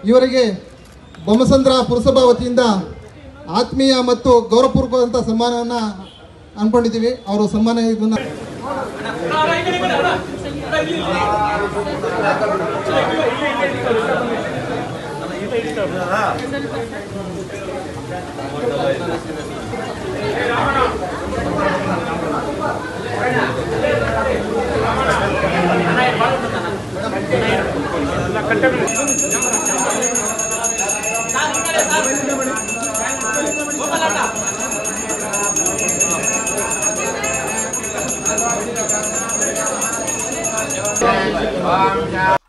ಇವರಿಗೆ ಬೊಮ್ಮಸಂದ್ರ ಪುರಸಭಾ ವತಿಯಿಂದ ಆತ್ಮೀಯ ಮತ್ತು ಗೌರವಪೂರ್ವಕವಾದಂಥ ಸನ್ಮಾನವನ್ನು ಅನ್ಕೊಂಡಿದ್ದೀವಿ. ಅವರು ಸನ್ಮಾನ ಇದನ್ನು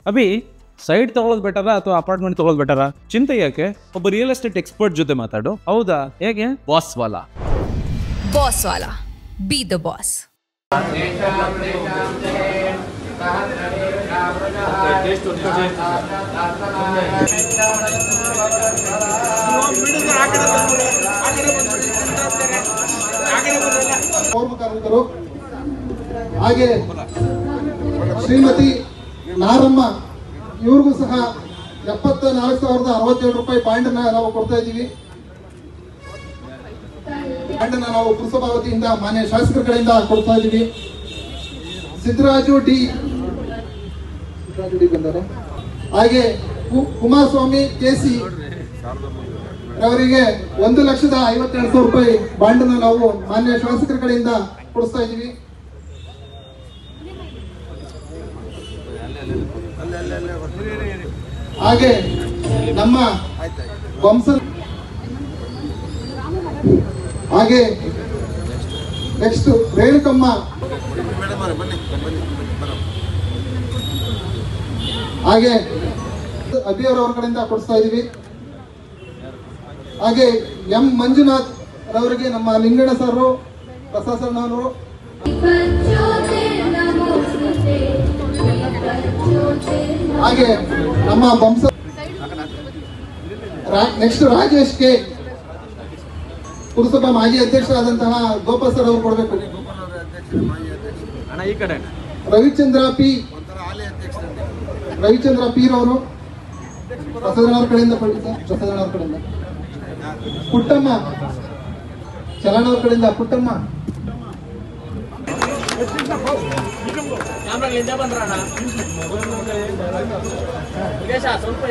ಅಭಿ ಸೈಡ್ ತಗೊಳ್ಳೋದು ಬೆಟರಾ ಅಥವಾ ಅಪಾರ್ಟ್ಮೆಂಟ್ ತಗೊಳ್ಳೋದು ಬೆಟರಾ? ಚಿಂತೆ ಯಾಕೆ, ಒಬ್ಬ ರಿಯಲ್ ಎಸ್ಟೇಟ್ ಎಕ್ಸ್ಪರ್ಟ್ ಜೊತೆ ಮಾತಾಡು. ಹೌದಾ? ಹೇಗೆ? Boss Vala B the boss. ಹಾಗೆ ಶ್ರೀಮತಿ ನಾರಮ್ಮ ಇವ್ರಿಗೂ ಸಹ 74,067 ರೂಪಾಯಿ ಬಾಂಡನ್ನ ನಾವು ಕೊಡ್ತಾ ಇದ್ದೀವಿ. ಬಾಂಡನ್ನ ನಾವು ಪುರಸಭಾ ವತಿಯಿಂದ ಮಾನ್ಯ ಶಾಸಕರ ಕಡೆಯಿಂದ ಕೊಡ್ತಾ ಇದ್ದೀವಿ. ಸಿದ್ದರಾಜು ಡಿ ಬಂದರೆ, ಹಾಗೆ ಕುಮಾರಸ್ವಾಮಿ ಕೆಸಿ ಅವರಿಗೆ 1,52,000 ರೂಪಾಯಿ ಬಾಂಡನ್ನ ನಾವು ಮಾನ್ಯ ಶಾಸಕರ ಕಡೆಯಿಂದ ಕೊಡಿಸ್ತಾ ಇದ್ದೀವಿ. ಹಾಗೆ ನಮ್ಮ ಹಾಗೆ ನೆಕ್ಸ್ಟ್ ರೇಣುಕಮ್ಮ, ಹಾಗೆ ಅಭಿಯವರ ಅವ್ರ ಕಡೆಯಿಂದ ಕೊಡಿಸ್ತಾ ಇದೀವಿ. ಹಾಗೆ ಎಂ ಮಂಜುನಾಥ್ ರವರಿಗೆ ನಮ್ಮ ಲಿಂಗಣ್ಣ ಸರ್ ಪ್ರಶಾಸನವರು, ಹಾಗೆ ನಮ್ಮ ಬಂಸ ನೆಕ್ಸ್ಟ್ ರಾಜೇಶ್ ಕೆ ಪುರಸಭಾ ಮಾಜಿ ಅಧ್ಯಕ್ಷರಾದಂತಹ ಗೋಪಾಲ್ ಸರ್ ಅವರು ಕೊಡಬೇಕು. ರವಿಚಂದ್ರ ಪಿ ರವರು ಪ್ರಸಾದನವ್ರ ಕಡೆಯಿಂದ ಪ್ರಸಾದನವ್ರ ಕಡೆಯಿಂದ, ಪುಟ್ಟಮ್ಮ ಚಲನವ್ರ ಕಡೆಯಿಂದ ಪುಟ್ಟಮ್ಮ, ಸ್ವಲ್ಪ